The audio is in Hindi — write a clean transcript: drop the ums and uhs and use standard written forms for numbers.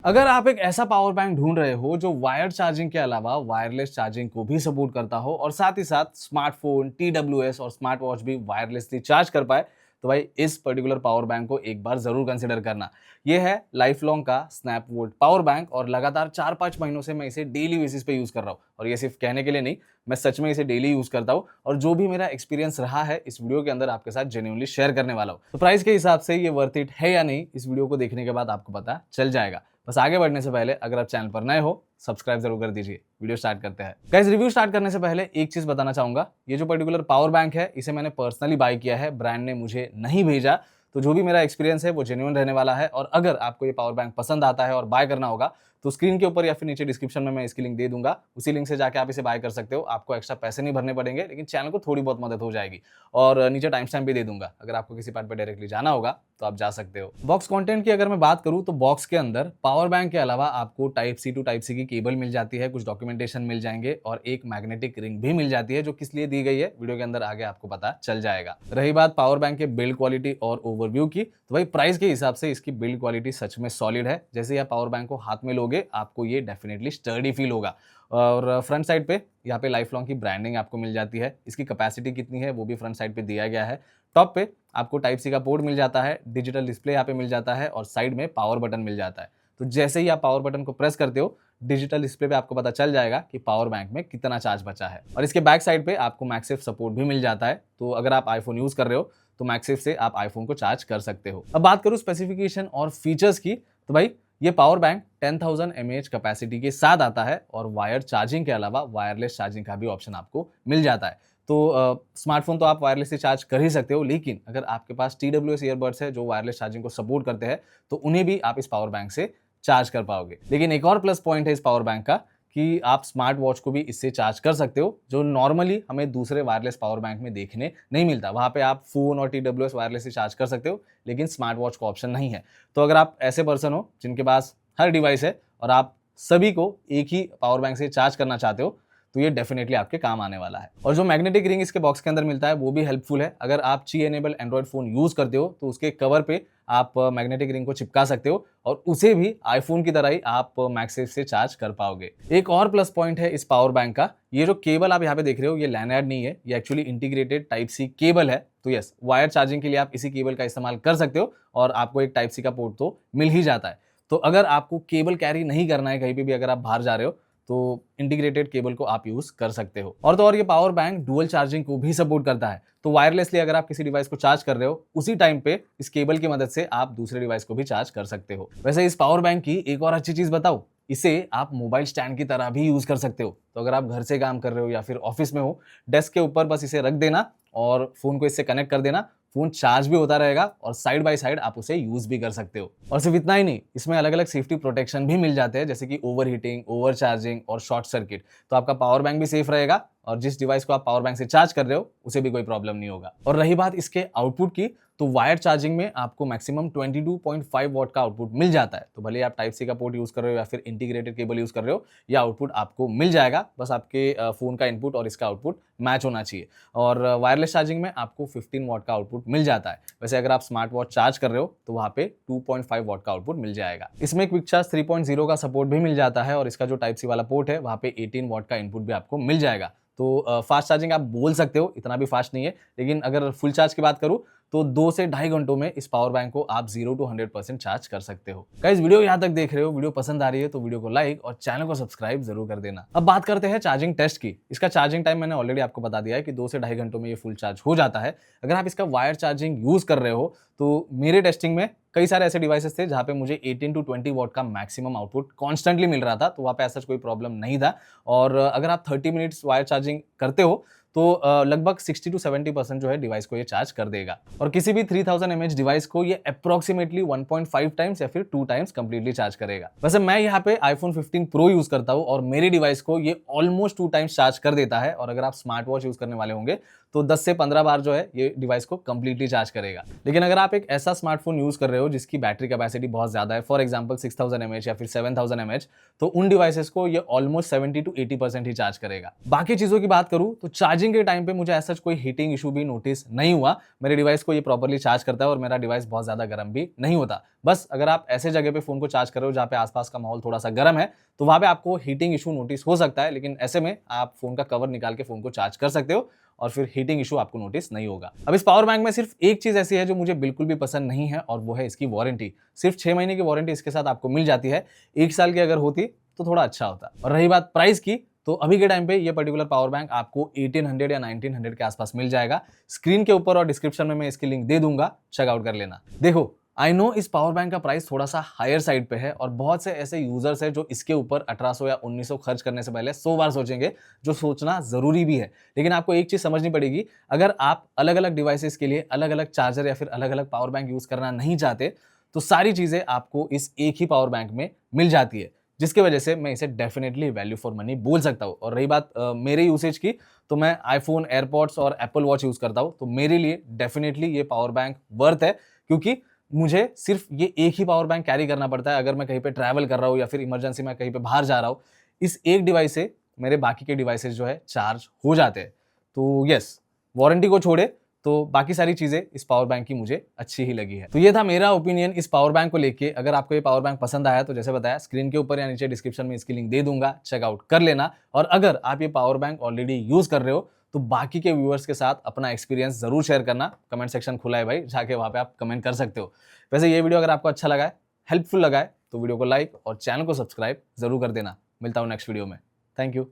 अगर आप एक ऐसा पावर बैंक ढूंढ रहे हो जो वायर्ड चार्जिंग के अलावा वायरलेस चार्जिंग को भी सपोर्ट करता हो और साथ ही साथ स्मार्टफोन, TWS और स्मार्ट वॉच भी वायरलेसली चार्ज कर पाए, तो भाई इस पर्टिकुलर पावर बैंक को एक बार जरूर कंसिडर करना। ये है लाइफ लॉन्ग का स्नैप वोल्ट पावर बैंक और लगातार 4-5 महीनों से मैं इसे डेली बेसिस पे यूज कर रहा हूँ। और ये सिर्फ कहने के लिए नहीं, मैं सच में इसे डेली यूज करता हूँ और जो भी मेरा एक्सपीरियंस रहा है इस वीडियो के अंदर आपके साथ जेन्युइनली शेयर करने वाला हूँ। तो प्राइस के हिसाब से ये वर्थ इट है या नहीं, इस वीडियो को देखने के बाद आपको पता चल जाएगा। बस आगे बढ़ने से पहले अगर आप चैनल पर नए हो, सब्सक्राइब जरूर कर दीजिए। वीडियो स्टार्ट करते हैं। गाइस, रिव्यू स्टार्ट करने से पहले एक चीज बताना चाहूंगा, ये जो पर्टिकुलर पावर बैंक है इसे मैंने पर्सनली बाय किया है, ब्रांड ने मुझे नहीं भेजा। तो जो भी मेरा एक्सपीरियंस है वो जेन्युइन रहने वाला है। और अगर आपको ये पावर बैंक पसंद आता है और बाय करना होगा तो स्क्रीन के ऊपर या फिर नीचे डिस्क्रिप्शन में मैं इसकी लिंक दे दूंगा, उसी लिंक से जाके आप इसे बाय कर सकते हो। आपको एक्स्ट्रा पैसे नहीं भरने पड़ेंगे, लेकिन चैनल को थोड़ी बहुत मदद हो जाएगी। और नीचे टाइम स्टैम्प भी दे दूंगा, अगर आपको किसी पार्ट पे डायरेक्टली जाना होगा तो आप जा सकते हो। बॉक्स कंटेंट की अगर मैं बात करूं तो बॉक्स के अंदर पावर बैंक के अलावा आपको type C to type C की केबल मिल जाती है, कुछ डॉक्यूमेंटेशन मिल जाएंगे और एक मैग्नेटिक रिंग भी मिल जाती है, जो किस लिए दी गई है वीडियो के अंदर आगे आपको पता चल जाएगा। रही बात पावर बैंक के बिल्ड क्वालिटी और ओवरव्यू की, तो भाई प्राइस के हिसाब से इसकी बिल्ड क्वालिटी सच में सॉलिड है। जैसे ही आप पावर बैंक को हाथ में लोगे आपको ये डेफिनेटली स्टर्डी फील होगा। और फ्रंट साइड पे यहाँ पे लाइफ लॉन्ग की ब्रांडिंग आपको मिल जाती है। इसकी कैपेसिटी कितनी है वो भी फ्रंट साइड पे दिया गया है। टॉप पे आपको टाइप सी का पोर्ट मिल जाता है, डिजिटल डिस्प्ले यहाँ पे मिल जाता है और साइड में पावर बटन मिल जाता है। तो जैसे ही आप पावर बटन को प्रेस करते हो, डिजिटल डिस्प्ले पे आपको पता चल जाएगा कि पावर बैंक में कितना चार्ज बचा है। और इसके बैक साइड पे आपको मैगसेफ सपोर्ट भी मिल जाता है। तो अगर आप आईफोन यूज कर रहे हो तो मैगसेफ से आप आईफोन को चार्ज कर सकते हो। अब बात करूं स्पेसिफिकेशन और फीचर्स की, तो भाई ये पावर बैंक 10,000 mAh कैपेसिटी के साथ आता है और वायर चार्जिंग के अलावा वायरलेस चार्जिंग का भी ऑप्शन आपको मिल जाता है। तो स्मार्टफोन तो आप वायरलेस से चार्ज कर ही सकते हो, लेकिन अगर आपके पास TWS ईयरबड्स है जो वायरलेस चार्जिंग को सपोर्ट करते हैं तो उन्हें भी आप इस पावर बैंक से चार्ज कर पाओगे। लेकिन एक और प्लस पॉइंट है इस पावर बैंक का कि आप स्मार्ट वॉच को भी इससे चार्ज कर सकते हो, जो नॉर्मली हमें दूसरे वायरलेस पावर बैंक में देखने नहीं मिलता। वहां पे आप फोन और TWS वायरलेस से चार्ज कर सकते हो, लेकिन स्मार्ट वॉच का ऑप्शन नहीं है। तो अगर आप ऐसे पर्सन हो जिनके पास हर डिवाइस है और आप सभी को एक ही पावर बैंक से चार्ज करना चाहते हो, तो ये डेफिनेटली आपके काम आने वाला है। और जो मैग्नेटिक रिंग इसके बॉक्स के अंदर मिलता है वो भी हेल्पफुल है। अगर आप ची एनेबल एंड्रॉइड फोन यूज करते हो तो उसके कवर पे आप मैग्नेटिक रिंग को चिपका सकते हो और उसे भी आईफोन की तरह ही आप मैगसेफ से चार्ज कर पाओगे। एक और प्लस पॉइंट है इस पावर बैंक का, ये जो केबल आप यहाँ पे देख रहे हो ये लैनयार्ड नहीं है, ये actually integrated type C cable है। तो यस, वायर चार्जिंग के लिए आप इसी केबल का इस्तेमाल कर सकते हो और आपको एक टाइप सी का पोर्ट तो मिल ही जाता है। तो अगर आपको केबल कैरी नहीं करना है कहीं पे भी, अगर आप बाहर जा रहे हो तो इंटीग्रेटेड केबल को आप यूज कर सकते हो। और तो और ये पावर बैंक डुअल चार्जिंग को भी सपोर्ट करता है। तो वायरलेसली अगर आप किसी डिवाइस को चार्ज कर रहे हो, उसी टाइम पे इस केबल की मदद से आप दूसरे डिवाइस को भी चार्ज कर सकते हो। वैसे इस पावर बैंक की एक और अच्छी चीज बताओ, इसे आप मोबाइल स्टैंड की तरह भी यूज कर सकते हो। तो अगर आप घर से काम कर रहे हो या फिर ऑफिस में हो, डेस्क के ऊपर बस इसे रख देना और फोन को इससे कनेक्ट कर देना, फोन चार्ज भी होता रहेगा और साइड बाय साइड आप उसे यूज भी कर सकते हो। और सिर्फ इतना ही नहीं, इसमें अलग अलग सेफ्टी प्रोटेक्शन भी मिल जाते हैं, जैसे कि ओवर हीटिंग, ओवर चार्जिंग और शॉर्ट सर्किट। तो आपका पावर बैंक भी सेफ रहेगा और जिस डिवाइस को आप पावर बैंक से चार्ज कर रहे हो उसे भी कोई प्रॉब्लम नहीं होगा। और रही बात इसके आउटपुट की, तो वायर चार्जिंग में आपको मैक्सिमम 22.5 वॉट का आउटपुट मिल जाता है। तो भले आप टाइप सी का पोर्ट यूज कर रहे हो या फिर इंटीग्रेटेड केबल यूज कर रहे हो, यह आउटपुट आपको मिल जाएगा। बस आपके फोन का इनपुट और इसका आउटपुट मैच होना चाहिए। और वायरलेस चार्जिंग में आपको 15 वॉट का आउटपुट मिल जाता है। वैसे अगर आप स्मार्ट वॉच चार्ज कर रहे हो तो वहां पे 2.5 वॉट का आउटपुट मिल जाएगा। इसमें क्विक चार्ज 3.0 का सपोर्ट भी मिल जाता है और इसका जो टाइप सी वाला पोर्ट है वहां पे 18 वॉट का इनपुट भी आपको मिल जाएगा। तो फास्ट चार्जिंग आप बोल सकते हो, इतना भी फास्ट नहीं है, लेकिन अगर फुल चार्ज की बात करूं तो 2 से ढाई घंटों में इस पावर बैंक को आप 0 to 100% चार्ज कर सकते हो। गाइस, वीडियो यहां तक देख रहे हो, वीडियो पसंद आ रही है तो वीडियो को लाइक और चैनल को सब्सक्राइब जरूर कर देना। अब बात करते हैं चार्जिंग टेस्ट की। इसका चार्जिंग टाइम मैंने ऑलरेडी आपको बता दिया है कि 2 से ढाई घंटों में ये फुल चार्ज हो जाता है। अगर आप इसका वायर चार्जिंग यूज कर रहे हो तो मेरे टेस्टिंग में कई सारे ऐसे डिवाइसेस थे जहां पे मुझे 18 to 20 वॉट का मैक्सिमम आउटपुट कॉन्स्टेंटली मिल रहा था, तो वहां पे ऐसा कोई प्रॉब्लम नहीं था। और अगर आप 30 मिनट्स वायर चार्जिंग करते हो तो लगभग 60 to 70% जो है डिवाइस को ये चार्ज कर देगा। और किसी भी 3000 mAh डिवाइस को ये अप्रोक्सीमेटली 1.5 टाइम्स या फिर 2 टाइम्स कंप्लीटली चार्ज करेगा। वैसे मैं यहाँ पे iPhone 15 Pro यूज करता हूँ और मेरी डिवाइस को ये ऑलमोस्ट 2 टाइम्स चार्ज कर देता है। और अगर आप स्मार्ट वॉच यूज करने वाले होंगे तो 10 से 15 बार जो है ये डिवाइस को कंप्लीटली चार्ज करेगा। लेकिन अगर आप एक ऐसा स्मार्टफोन यूज कर रहे हो जिसकी बैटरी कैपेसिटी बहुत ज्यादा है, फॉर एग्जांपल 6000 mAh या फिर 7000 mAh, तो उन डिवाइसेस को ये ऑलमोस्ट 70 to 80% ही चार्ज करेगा। बाकी चीजों की बात करूं तो चार्जिंग के टाइम पे मुझे ऐसा कोई हीटिंग इशू भी नोटिस नहीं हुआ। मेरे डिवाइस को ये प्रॉपर्ली चार्ज करता है और मेरा डिवाइस बहुत ज्यादा गर्म भी नहीं होता। बस अगर आप ऐसे जगह पे फोन को चार्ज कर रहे हो जहां पे आसपास का माहौल थोड़ा सा गर्म है, तो वहां पे आपको हीटिंग इशू नोटिस हो सकता है, लेकिन ऐसे में आप फोन का कवर निकाल के फोन को चार्ज कर सकते हो और फिर हीटिंग इशू आपको नोटिस नहीं होगा। अब इस पावर बैंक में सिर्फ एक चीज ऐसी है जो मुझे बिल्कुल भी पसंद नहीं है, और वो है इसकी वारंटी। सिर्फ 6 महीने की वारंटी इसके साथ आपको मिल जाती है। 1 साल की अगर होती तो थोड़ा अच्छा होता। और रही बात प्राइस की, तो अभी के टाइम पे ये पर्टिकुलर पावर बैंक आपको 1800 या 1900 के आसपास मिल जाएगा। स्क्रीन के ऊपर और डिस्क्रिप्शन में मैं इसकी लिंक दे दूंगा, चेकआउट कर लेना। देखो, आई नो इस पावर बैंक का प्राइस थोड़ा सा हायर साइड पे है, और बहुत से ऐसे यूजर्स हैं जो इसके ऊपर 1800 या 1900 खर्च करने से पहले 100 बार सोचेंगे, जो सोचना जरूरी भी है। लेकिन आपको एक चीज समझनी पड़ेगी, अगर आप अलग अलग डिवाइसेस के लिए अलग अलग चार्जर या फिर अलग अलग पावर बैंक यूज करना नहीं चाहते, तो सारी चीजें आपको इस एक ही पावर बैंक में मिल जाती है, जिसकी वजह से मैं इसे डेफिनेटली वैल्यू फॉर मनी बोल सकता हूँ। और रही बात मेरे यूसेज की, तो मैं आईफोन, एयरपॉड्स और एप्पल वॉच यूज करता हूँ, तो मेरे लिए डेफिनेटली ये पावर बैंक वर्थ है, क्योंकि मुझे सिर्फ ये एक ही पावर बैंक कैरी करना पड़ता है अगर मैं कहीं पे ट्रैवल कर रहा हूँ या फिर इमरजेंसी में कहीं पे बाहर जा रहा हूँ। इस एक डिवाइस से मेरे बाकी के डिवाइसेस जो है चार्ज हो जाते हैं। तो यस, वारंटी को छोड़े तो बाकी सारी चीजें इस पावर बैंक की मुझे अच्छी ही लगी है। तो ये था मेरा ओपिनियन इस पावर बैंक को लेके। अगर आपको ये पावर बैंक पसंद आया तो जैसे बताया, स्क्रीन के ऊपर या नीचे डिस्क्रिप्शन में इसकी लिंक दे दूंगा, चेकआउट कर लेना। और अगर आप ये पावर बैंक ऑलरेडी यूज कर रहे हो तो बाकी के व्यूअर्स के साथ अपना एक्सपीरियंस जरूर शेयर करना। कमेंट सेक्शन खुला है भाई, जाके वहां पे आप कमेंट कर सकते हो। वैसे ये वीडियो अगर आपको अच्छा लगा है, हेल्पफुल लगा है, तो वीडियो को लाइक और चैनल को सब्सक्राइब जरूर कर देना। मिलता हूं नेक्स्ट वीडियो में। Thank you.